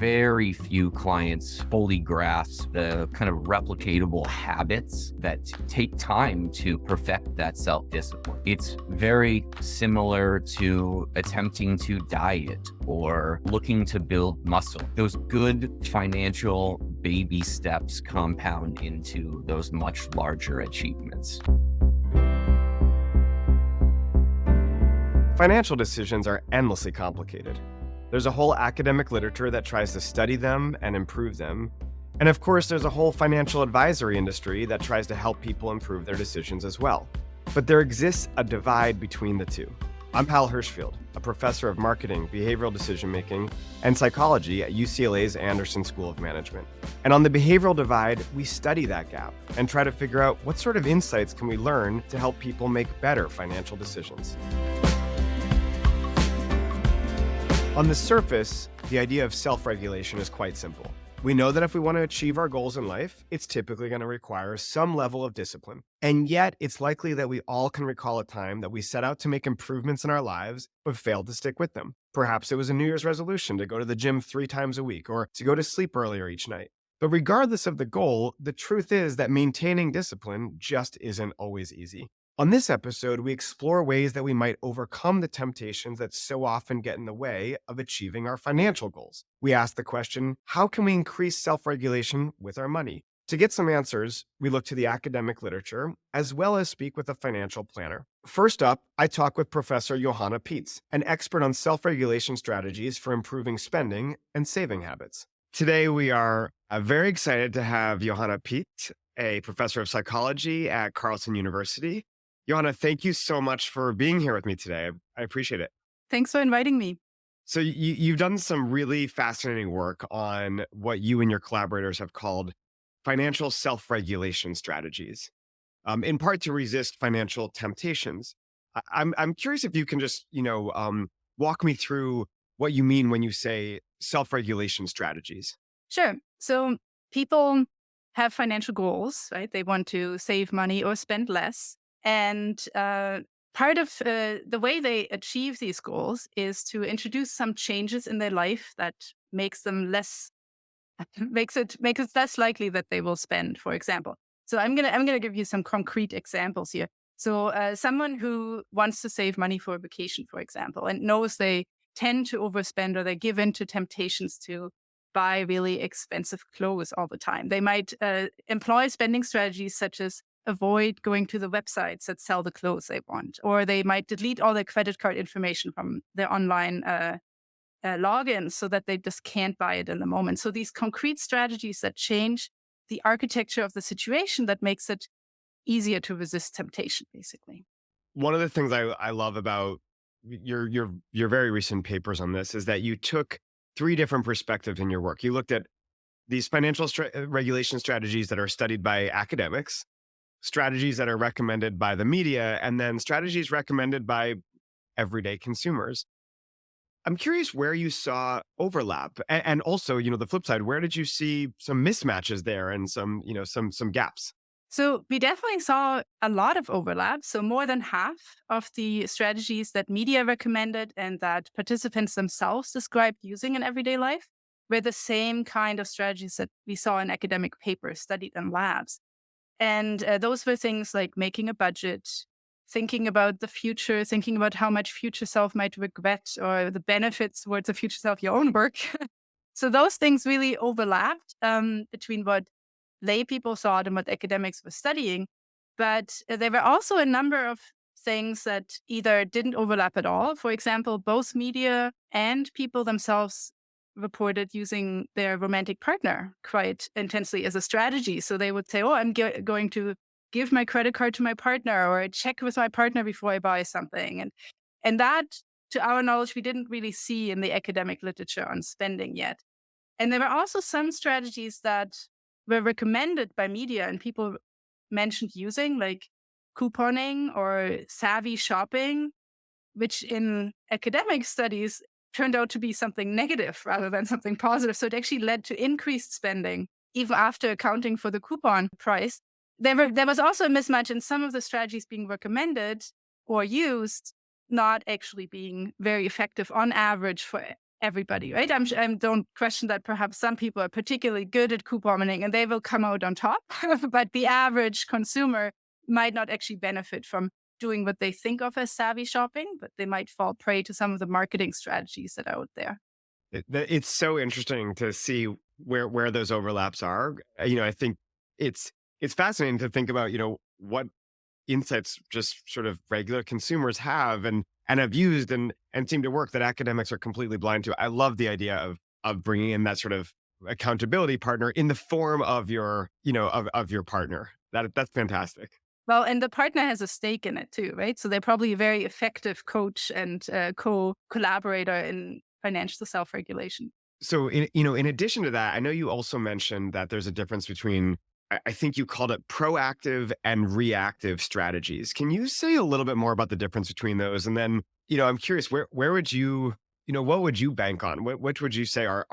very few clients fully grasp the kind of replicatable habits that take time to perfect that self-discipline. It's very similar to attempting to diet or looking to build muscle. Those good financial baby steps compound into those much larger achievements. Financial decisions are endlessly complicated. There's a whole academic literature that tries to study them and improve them. And of course, there's a whole financial advisory industry that tries to help people improve their decisions as well. But there exists a divide between the two. I'm Hal Hirschfield, a professor of marketing, behavioral decision-making, and psychology at UCLA's Anderson School of Management. And on the Behavioral Divide, we study that gap and try to figure out what sort of insights can we learn to help people make better financial decisions. On the surface, the idea of self-regulation is quite simple. We know that if we want to achieve our goals in life, it's typically going to require some level of discipline. And yet, it's likely that we all can recall a time that we set out to make improvements in our lives, but failed to stick with them. Perhaps it was a New Year's resolution to go to the gym 3 times a week or to go to sleep earlier each night. But regardless of the goal, the truth is that maintaining discipline just isn't always easy. On this episode, we explore ways that we might overcome the temptations that so often get in the way of achieving our financial goals. We ask the question, how can we increase self-regulation with our money? To get some answers, we look to the academic literature, as well as speak with a financial planner. First up, I talk with Professor Johanna Pietz, an expert on self-regulation strategies for improving spending and saving habits. Today, we are very excited to have Johanna Pietz, a professor of psychology at Carleton University. Johanna, thank you so much for being here with me today. I appreciate it. Thanks for inviting me. So you've done some really fascinating work on what you and your collaborators have called financial self-regulation strategies, in part to resist financial temptations. I'm curious if you can just, walk me through what you mean when you say self-regulation strategies. Sure. So people have financial goals, right? They want to save money or spend less. And part of the way they achieve these goals is to introduce some changes in their life that makes them makes it less likely that they will spend, for example. So I'm gonna give you some concrete examples here. So someone who wants to save money for a vacation, for example, and knows they tend to overspend or they give in to temptations to buy really expensive clothes all the time. They might employ spending strategies such as avoid going to the websites that sell the clothes they want, or they might delete all their credit card information from their online logins so that they just can't buy it in the moment. So these concrete strategies that change the architecture of the situation that makes it easier to resist temptation, basically. One of the things I love about your very recent papers on this is that you took 3 different perspectives in your work. You looked at these financial regulation strategies that are studied by academics, strategies that are recommended by the media, and then strategies recommended by everyday consumers. I'm curious where you saw overlap, and also, the flip side. Where did you see some mismatches there and some gaps? So we definitely saw a lot of overlap. So more than half of the strategies that media recommended and that participants themselves described using in everyday life were the same kind of strategies that we saw in academic papers studied in labs. And those were things like making a budget, thinking about the future, thinking about how much future self might regret or the benefits towards the future self, your own work. So those things really overlapped between what lay people thought and what academics were studying. But there were also a number of things that either didn't overlap at all. For example, both media and people themselves reported using their romantic partner quite intensely as a strategy. So they would say, oh, I'm going to give my credit card to my partner or check with my partner before I buy something. And that, to our knowledge, we didn't really see in the academic literature on spending yet. And there were also some strategies that were recommended by media and people mentioned using, like couponing or savvy shopping, which in academic studies turned out to be something negative rather than something positive. So it actually led to increased spending, even after accounting for the coupon price. There was also a mismatch in some of the strategies being recommended or used, not actually being very effective on average for everybody, right? I don't question that perhaps some people are particularly good at couponing and they will come out on top, but the average consumer might not actually benefit from doing what they think of as savvy shopping, but they might fall prey to some of the marketing strategies that are out there. It's so interesting to see where those overlaps are. I think it's fascinating to think about, what insights just sort of regular consumers have and have used and seem to work that academics are completely blind to. I love the idea of bringing in that sort of accountability partner in the form of of your partner. That's fantastic. Well, and the partner has a stake in it too, right? So they're probably a very effective coach and collaborator in financial self-regulation. So, in addition to that, I know you also mentioned that there's a difference between, I think you called it proactive and reactive strategies. Can you say a little bit more about the difference between those? And then, I'm curious, where would you, what would you bank on? Which would you say are,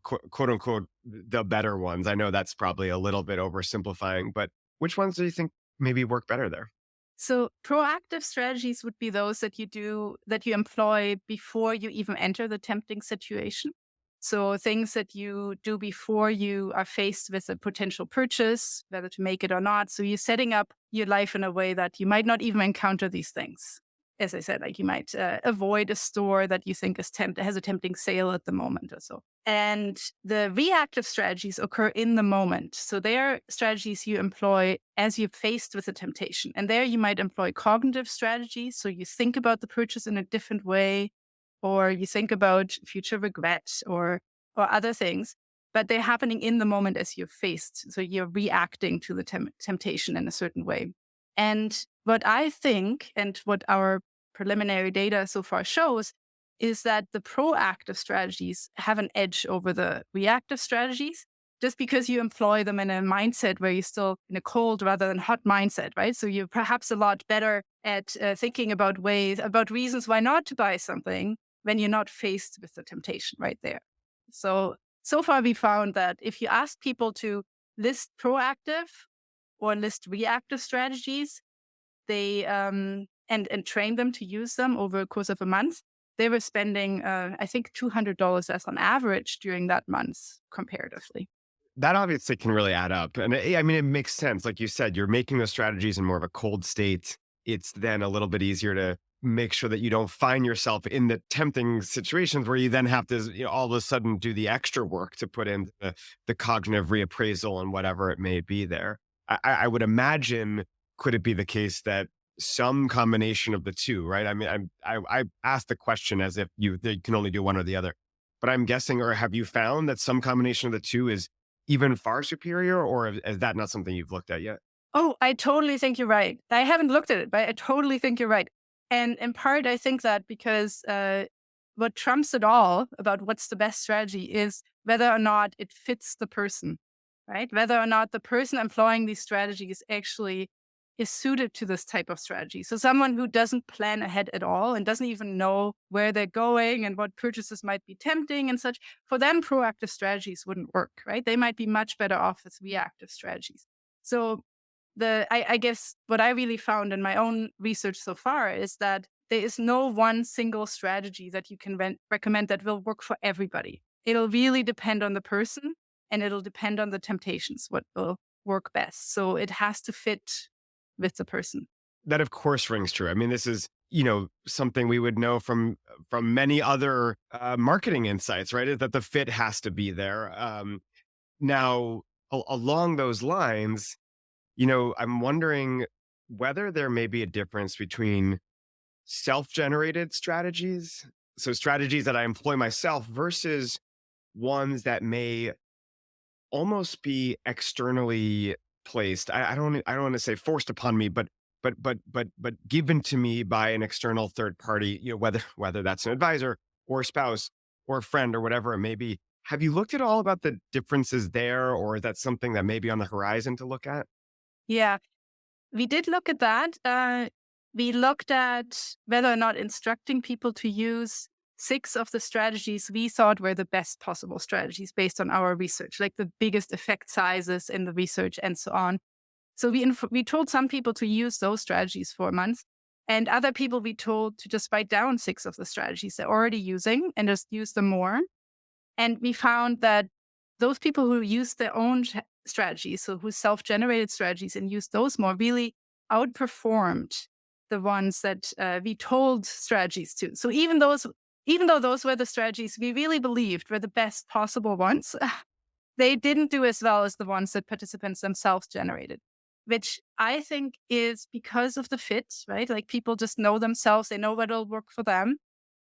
quote unquote, the better ones? I know that's probably a little bit oversimplifying, but which ones do you think maybe work better there? So proactive strategies would be those that you employ before you even enter the tempting situation. So things that you do before you are faced with a potential purchase, whether to make it or not. So you're setting up your life in a way that you might not even encounter these things. As I said, like you might avoid a store that you think has a tempting sale at the moment or so. And the reactive strategies occur in the moment. So they are strategies you employ as you're faced with a temptation. And there you might employ cognitive strategies. So you think about the purchase in a different way, or you think about future regret or other things, but they're happening in the moment as you're faced. So you're reacting to the temptation in a certain way. And what I think and what our preliminary data so far shows is that the proactive strategies have an edge over the reactive strategies just because you employ them in a mindset where you're still in a cold rather than hot mindset, right? So you're perhaps a lot better at thinking about reasons why not to buy something when you're not faced with the temptation right there. So far we found that if you ask people to list proactive or list reactive strategies, they and train them to use them over the course of a month, they were spending I think $200 less on average during that month comparatively. That obviously can really add up. And I mean, it makes sense. Like you said, you're making those strategies in more of a cold state. It's then a little bit easier to make sure that you don't find yourself in the tempting situations where you then have to, all of a sudden do the extra work to put in the cognitive reappraisal and whatever it may be there. I would imagine, could it be the case that some combination of the two, right? I mean, I asked the question as if they can only do one or the other, but I'm guessing, or have you found that some combination of the two is even far superior, or is that not something you've looked at yet? Oh, I totally think you're right. I haven't looked at it, but I totally think you're right. And in part, I think that because what trumps it all about what's the best strategy is whether or not it fits the person, right? Whether or not the person employing these strategies actually is suited to this type of strategy. So someone who doesn't plan ahead at all and doesn't even know where they're going and what purchases might be tempting and such, for them, proactive strategies wouldn't work, right? They might be much better off with reactive strategies. So I guess what I really found in my own research so far is that there is no one single strategy that you can recommend that will work for everybody. It'll really depend on the person and it'll depend on the temptations, what will work best. So it has to fit with the person. That of course rings true. I mean, this is, something we would know from many other marketing insights, right? Is that the fit has to be there. Now, along those lines, I'm wondering whether there may be a difference between self-generated strategies, so strategies that I employ myself versus ones that may almost be externally placed. I don't want to say forced upon me, but given to me by an external third party, whether that's an advisor or a spouse or a friend or whatever it may be. Have you looked at all about the differences there, or is that something that may be on the horizon to look at? Yeah, we did look at that. We looked at whether or not instructing people to use 6 of the strategies we thought were the best possible strategies based on our research, like the biggest effect sizes in the research and so on. So we told some people to use those strategies for a month. And other people we told to just write down 6 of the strategies they're already using and just use them more. And we found that those people who use their own strategies, so who self-generated strategies and use those more, really outperformed the ones that we told strategies to. So even though those were the strategies we really believed were the best possible ones, they didn't do as well as the ones that participants themselves generated, which I think is because of the fit, right? Like people just know themselves, they know what'll work for them.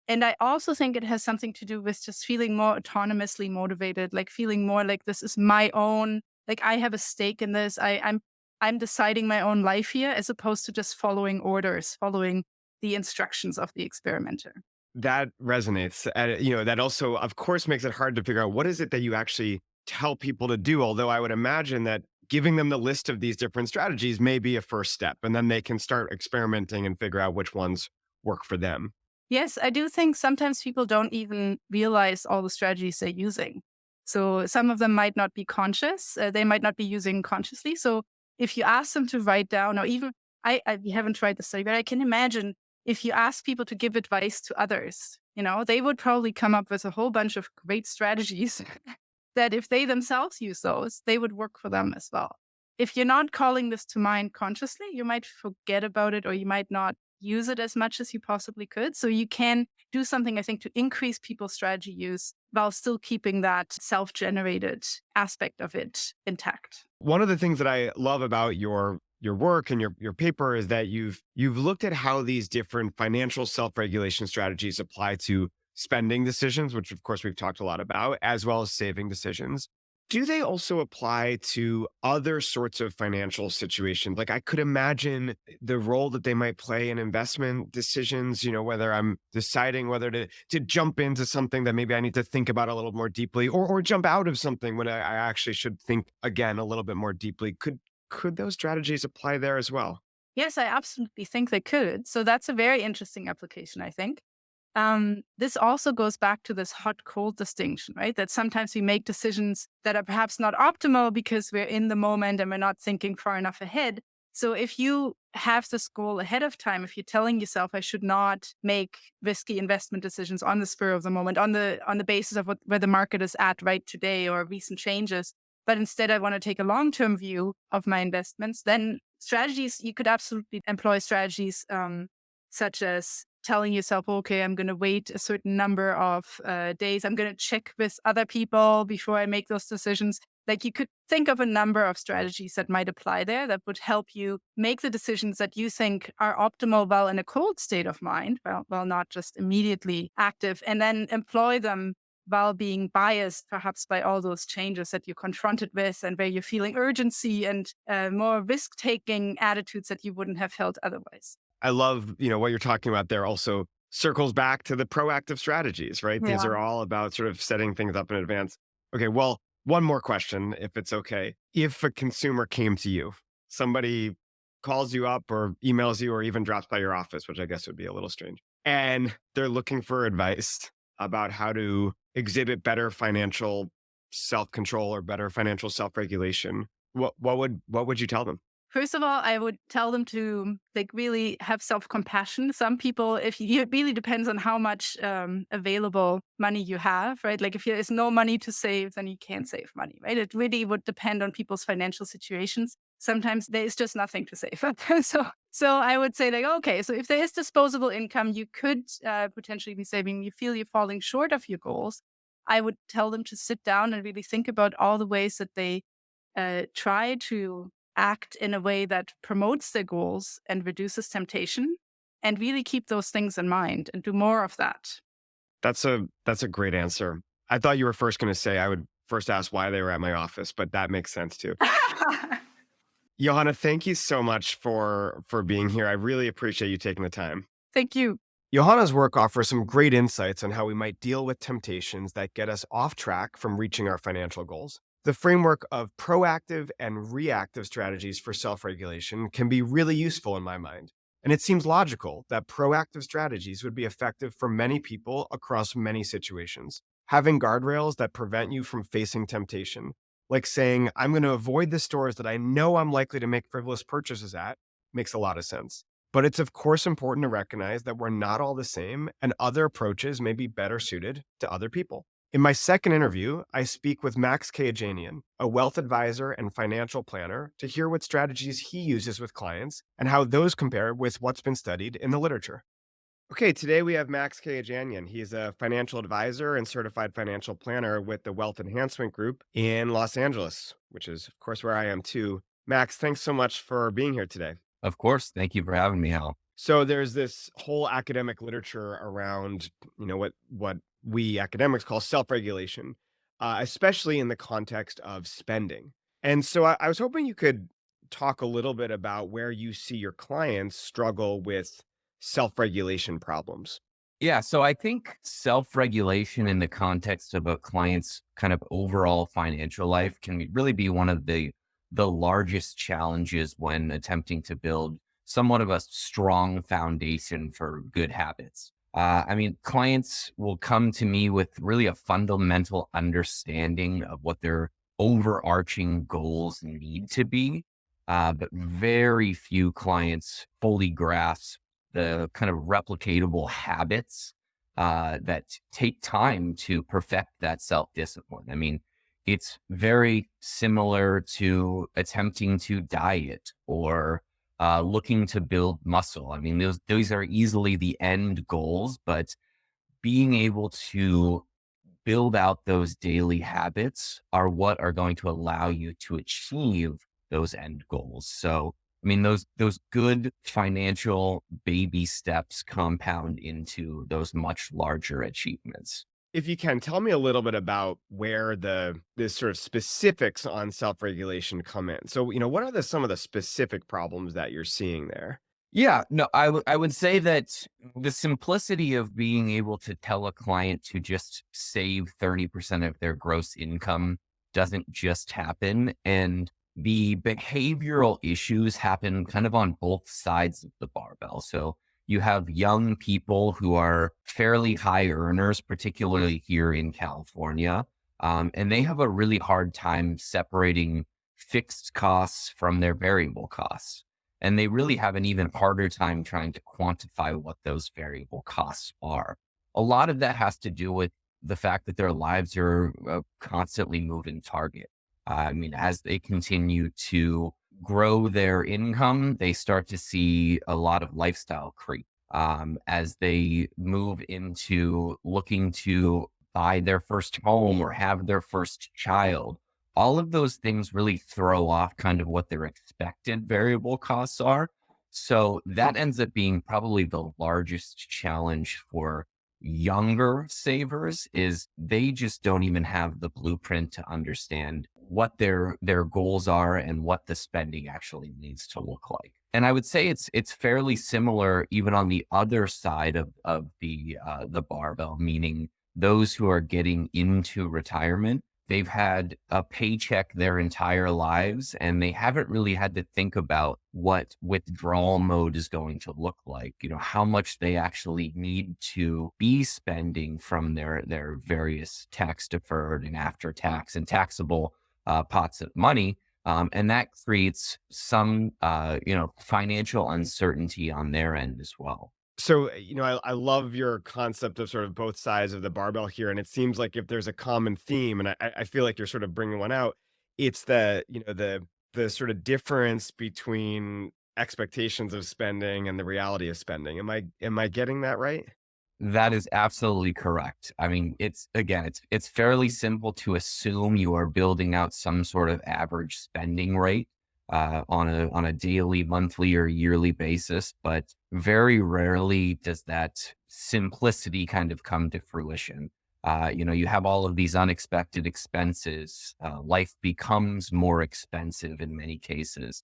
And I also think it has something to do with just feeling more autonomously motivated, like feeling more like this is my own, like I have a stake in this. I'm deciding my own life here as opposed to just following orders, following the instructions of the experimenter. That resonates. That also, of course, makes it hard to figure out what is it that you actually tell people to do. Although I would imagine that giving them the list of these different strategies may be a first step, and then they can start experimenting and figure out which ones work for them. Yes, I do think sometimes people don't even realize all the strategies they're using. So some of them might not be conscious. They might not be using consciously. So if you ask them to write down, or even we haven't tried the study, but I can imagine if you ask people to give advice to others, they would probably come up with a whole bunch of great strategies that if they themselves use those, they would work for them as well. If you're not calling this to mind consciously, you might forget about it or you might not use it as much as you possibly could. So you can do something, I think, to increase people's strategy use while still keeping that self-generated aspect of it intact. One of the things that I love about your work and your paper is that you've looked at how these different financial self-regulation strategies apply to spending decisions, which of course we've talked a lot about, as well as saving decisions. Do they also apply to other sorts of financial situations? Like I could imagine the role that they might play in investment decisions, whether I'm deciding whether to jump into something that maybe I need to think about a little more deeply or jump out of something when I actually should think again a little bit more deeply. Could those strategies apply there as well? Yes, I absolutely think they could. So that's a very interesting application, I think. This also goes back to this hot cold distinction, right? That sometimes we make decisions that are perhaps not optimal because we're in the moment and we're not thinking far enough ahead. So if you have this goal ahead of time, if you're telling yourself, I should not make risky investment decisions on the spur of the moment, on the basis of where the market is at right today or recent changes, but instead I want to take a long-term view of my investments, then strategies, you could absolutely employ strategies such as telling yourself, okay, I'm going to wait a certain number of days. I'm going to check with other people before I make those decisions. Like you could think of a number of strategies that might apply there that would help you make the decisions that you think are optimal while in a cold state of mind, while not just immediately active, and then employ them while being biased perhaps by all those changes that you're confronted with and where you're feeling urgency and more risk-taking attitudes that you wouldn't have felt otherwise. I love, what you're talking about there also circles back to the proactive strategies, right? These Yeah. are all about sort of setting things up in advance. Okay, well, one more question, if it's okay. If a consumer came to you, somebody calls you up or emails you or even drops by your office, which I guess would be a little strange, and they're looking for advice about how to exhibit better financial self-control or better financial self-regulation, what would you tell them? First of all, I would tell them to really have self-compassion. Some people, it really depends on how much available money you have, right? Like if there's no money to save, then you can't save money, right? It really would depend on people's financial situations. Sometimes there is just nothing to save. So I would say like, okay, so if there is disposable income, you could potentially be saving. You feel you're falling short of your goals. I would tell them to sit down and really think about all the ways that they try to act in a way that promotes their goals and reduces temptation, and really keep those things in mind and do more of that. That's a great answer. I thought you were first going to say I would first ask why they were at my office, but that makes sense too. Johanna, thank you so much for being here. I really appreciate you taking the time. Thank you. Johanna's work offers some great insights on how we might deal with temptations that get us off track from reaching our financial goals. The framework of proactive and reactive strategies for self-regulation can be really useful in my mind. And it seems logical that proactive strategies would be effective for many people across many situations. Having guardrails that prevent you from facing temptation, like saying, I'm going to avoid the stores that I know I'm likely to make frivolous purchases at, makes a lot of sense. But it's of course important to recognize that we're not all the same and other approaches may be better suited to other people. In my second interview, I speak with Max Kajanian, a wealth advisor and financial planner, to hear what strategies he uses with clients and how those compare with what's been studied in the literature. Okay, today we have Max Kajanian. He's a financial advisor and certified financial planner with the Wealth Enhancement Group in Los Angeles, which is, of course, where I am too. Max, thanks so much for being here today. Of course. Thank you for having me, Hal. So there's this whole academic literature around, what we academics call self-regulation, especially in the context of spending. And so I was hoping you could talk a little bit about where you see your clients struggle with self-regulation problems. Yeah, so I think self-regulation in the context of a client's kind of overall financial life can really be one of the largest challenges when attempting to build somewhat of a strong foundation for good habits. I mean, clients will come to me with really a fundamental understanding of what their overarching goals need to be, but very few clients fully grasp the kind of replicatable habits that take time to perfect that self discipline. I mean, it's very similar to attempting to diet or looking to build muscle. I mean, those are easily the end goals, but being able to build out those daily habits are what are going to allow you to achieve those end goals. So, I mean, those good financial baby steps compound into those much larger achievements. If you can, tell me a little bit about where this sort of specifics on self-regulation come in. So, what are some of the specific problems that you're seeing there? Yeah, no, I would say that the simplicity of being able to tell a client to just save 30% of their gross income doesn't just happen. And the behavioral issues happen kind of on both sides of the barbell. So you have young people who are fairly high earners, particularly here in California, and they have a really hard time separating fixed costs from their variable costs, and they really have an even harder time trying to quantify what those variable costs are. A lot of that has to do with the fact that their lives are a constantly moving target. I mean, as they continue to grow their income, they start to see a lot of lifestyle creep. As they move into looking to buy their first home or have their first child, all of those things really throw off kind of what their expected variable costs are. So that ends up being probably the largest challenge for younger savers is they just don't even have the blueprint to understand what their goals are and what the spending actually needs to look like. And I would say it's fairly similar even on the other side of the barbell, meaning those who are getting into retirement. They've had a paycheck their entire lives, and they haven't really had to think about what withdrawal mode is going to look like, how much they actually need to be spending from their various tax deferred and after tax and taxable pots of money. And that creates some, financial uncertainty on their end as well. So, I love your concept of sort of both sides of the barbell here. And it seems like if there's a common theme, and I feel like you're sort of bringing one out, it's the sort of difference between expectations of spending and the reality of spending. Am I getting that right? That is absolutely correct. I mean, it's fairly simple to assume you are building out some sort of average spending rate on a daily, monthly, or yearly basis, but very rarely does that simplicity kind of come to fruition. You have all of these unexpected expenses. Life becomes more expensive in many cases.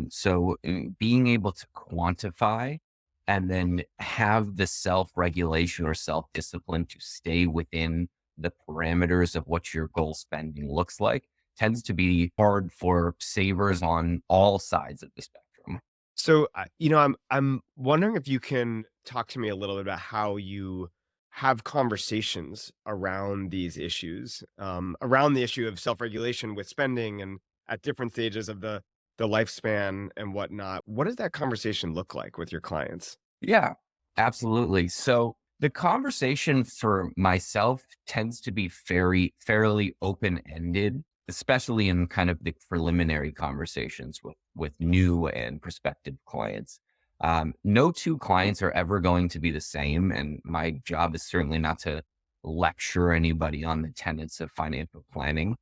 So being able to quantify and then have the self-regulation or self-discipline to stay within the parameters of what your goal spending looks like tends to be hard for savers on all sides of the spectrum. So, I'm wondering if you can talk to me a little bit about how you have conversations around these issues, around the issue of self-regulation with spending and at different stages of the lifespan and whatnot, what does that conversation look like with your clients? Yeah, absolutely. So the conversation for myself tends to be fairly open-ended, especially in kind of the preliminary conversations with new and prospective clients. No two clients are ever going to be the same, and my job is certainly not to lecture anybody on the tenets of financial planning.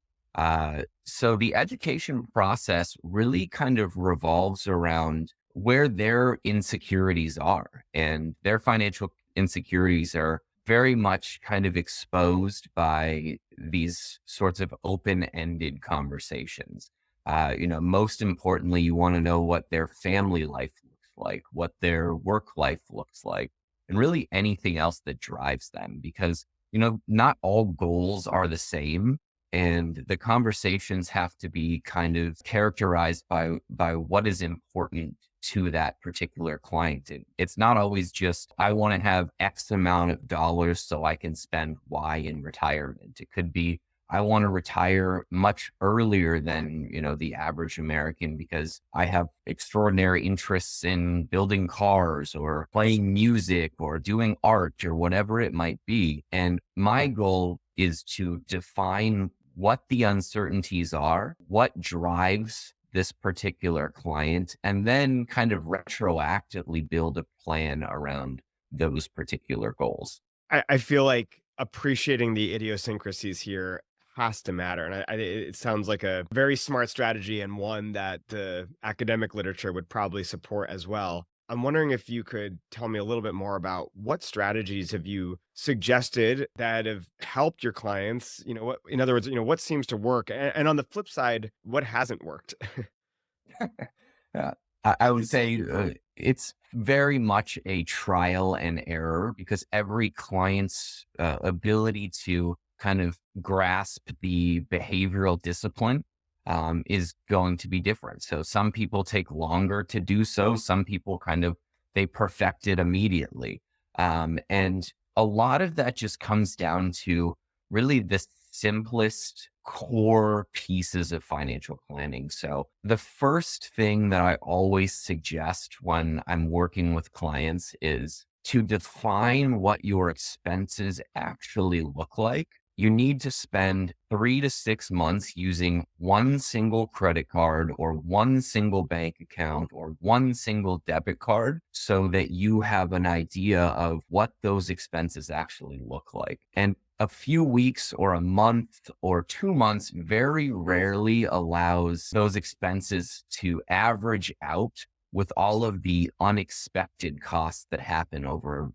So the education process really kind of revolves around where their insecurities are, and their financial insecurities are very much kind of exposed by these sorts of open-ended conversations. Most importantly, you want to know what their family life looks like, what their work life looks like, and really anything else that drives them, because not all goals are the same, and the conversations have to be kind of characterized by what is important to that particular client. It's not always just, I want to have X amount of dollars so I can spend Y in retirement. It could be, I want to retire much earlier than, the average American because I have extraordinary interests in building cars or playing music or doing art or whatever it might be. And my goal is to define what the uncertainties are, what drives this particular client, and then kind of retroactively build a plan around those particular goals. I feel like appreciating the idiosyncrasies here has to matter. And it sounds like a very smart strategy and one that the academic literature would probably support as well. I'm wondering if you could tell me a little bit more about what strategies have you suggested that have helped your clients? In other words, what seems to work? And on the flip side, what hasn't worked? Uh, I would say it's very much a trial and error, because every client's ability to kind of grasp the behavioral discipline is going to be different. So some people take longer to do so. Some people they perfect it immediately. And a lot of that just comes down to really the simplest core pieces of financial planning. So the first thing that I always suggest when I'm working with clients is to define what your expenses actually look like. You need to spend 3 to 6 months using one single credit card or one single bank account or one single debit card so that you have an idea of what those expenses actually look like. And a few weeks or a month or 2 months very rarely allows those expenses to average out with all of the unexpected costs that happen over,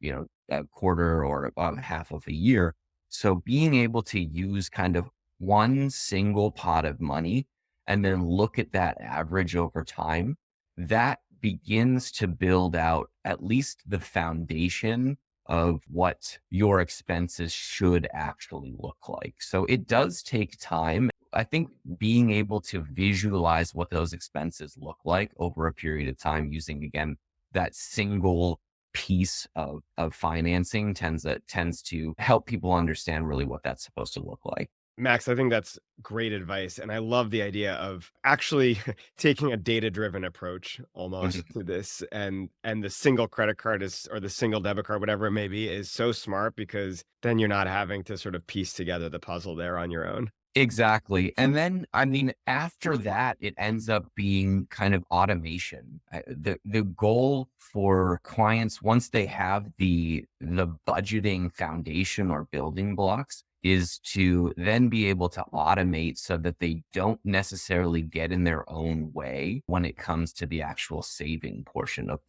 a quarter or half of a year. So being able to use kind of one single pot of money and then look at that average over time, that begins to build out at least the foundation of what your expenses should actually look like. So it does take time. I think being able to visualize what those expenses look like over a period of time using, again, that single piece of financing tends to help people understand really what that's supposed to look like. Max, I think that's great advice. And I love the idea of actually taking a data-driven approach almost to this. And the single credit card is or the single debit card, whatever it may be, is so smart because then you're not having to sort of piece together the puzzle there on your own. Exactly. And then, I mean, after that, it ends up being kind of automation. The goal for clients, once they have the budgeting foundation or building blocks, is to then be able to automate so that they don't necessarily get in their own way when it comes to the actual saving portion of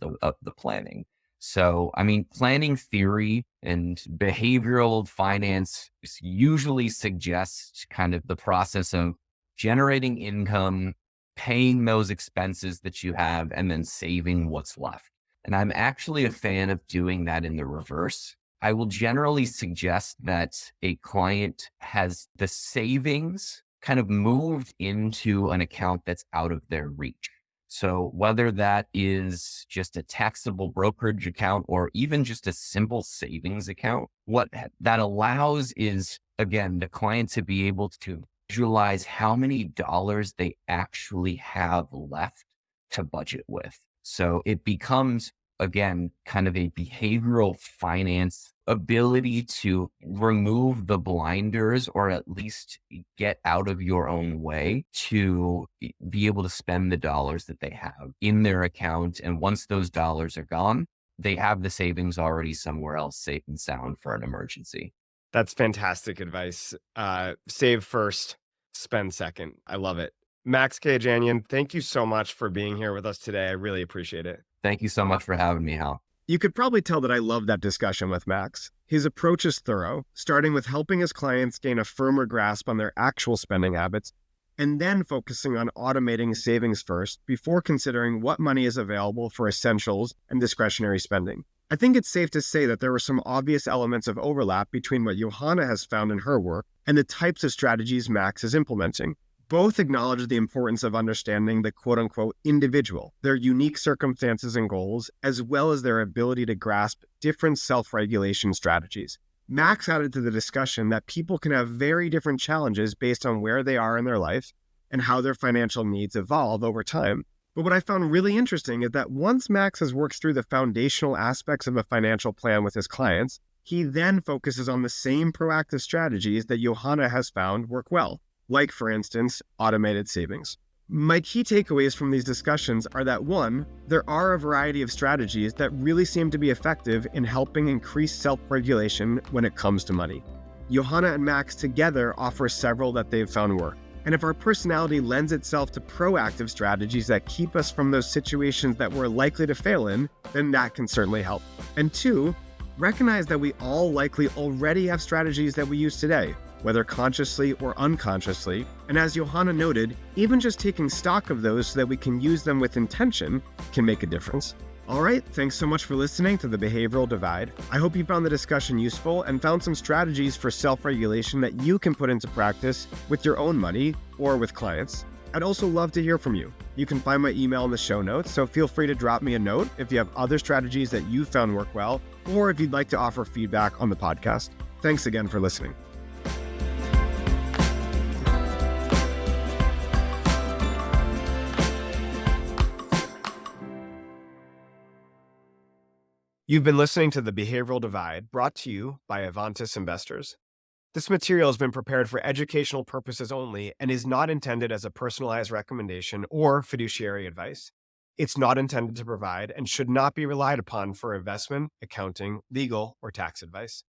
the planning. So, I mean, planning theory and behavioral finance usually suggests kind of the process of generating income, paying those expenses that you have, and then saving what's left. And I'm actually a fan of doing that in the reverse. I will generally suggest that a client has the savings kind of moved into an account that's out of their reach. So whether that is just a taxable brokerage account or even just a simple savings account, what that allows is, again, the client to be able to visualize how many dollars they actually have left to budget with. So it becomes, again, kind of a behavioral finance ability to remove the blinders or at least get out of your own way to be able to spend the dollars that they have in their account. And once those dollars are gone, they have the savings already somewhere else safe and sound for an emergency. That's fantastic advice. Save first, spend second. I love it. Max Kajanian, thank you so much for being here with us today. I really appreciate it. Thank you so much for having me, Hal. You could probably tell that I love that discussion with Max. His approach is thorough, starting with helping his clients gain a firmer grasp on their actual spending habits, and then focusing on automating savings first before considering what money is available for essentials and discretionary spending. I think it's safe to say that there were some obvious elements of overlap between what Johanna has found in her work and the types of strategies Max is implementing. Both acknowledge the importance of understanding the quote-unquote individual, their unique circumstances and goals, as well as their ability to grasp different self-regulation strategies. Max added to the discussion that people can have very different challenges based on where they are in their life and how their financial needs evolve over time. But what I found really interesting is that once Max has worked through the foundational aspects of a financial plan with his clients, he then focuses on the same proactive strategies that Johanna has found work well, like, for instance, automated savings. My key takeaways from these discussions are that 1, there are a variety of strategies that really seem to be effective in helping increase self-regulation when it comes to money. Johanna and Max together offer several that they've found work. And if our personality lends itself to proactive strategies that keep us from those situations that we're likely to fail in, then that can certainly help. And 2, recognize that we all likely already have strategies that we use today, whether consciously or unconsciously. And as Johanna noted, even just taking stock of those so that we can use them with intention can make a difference. All right, thanks so much for listening to the Behavioral Divide. I hope you found the discussion useful and found some strategies for self-regulation that you can put into practice with your own money or with clients. I'd also love to hear from you. You can find my email in the show notes, so feel free to drop me a note if you have other strategies that you found work well, or if you'd like to offer feedback on the podcast. Thanks again for listening. You've been listening to The Behavioral Divide, brought to you by Avantis Investors. This material has been prepared for educational purposes only and is not intended as a personalized recommendation or fiduciary advice. It's not intended to provide and should not be relied upon for investment, accounting, legal, or tax advice.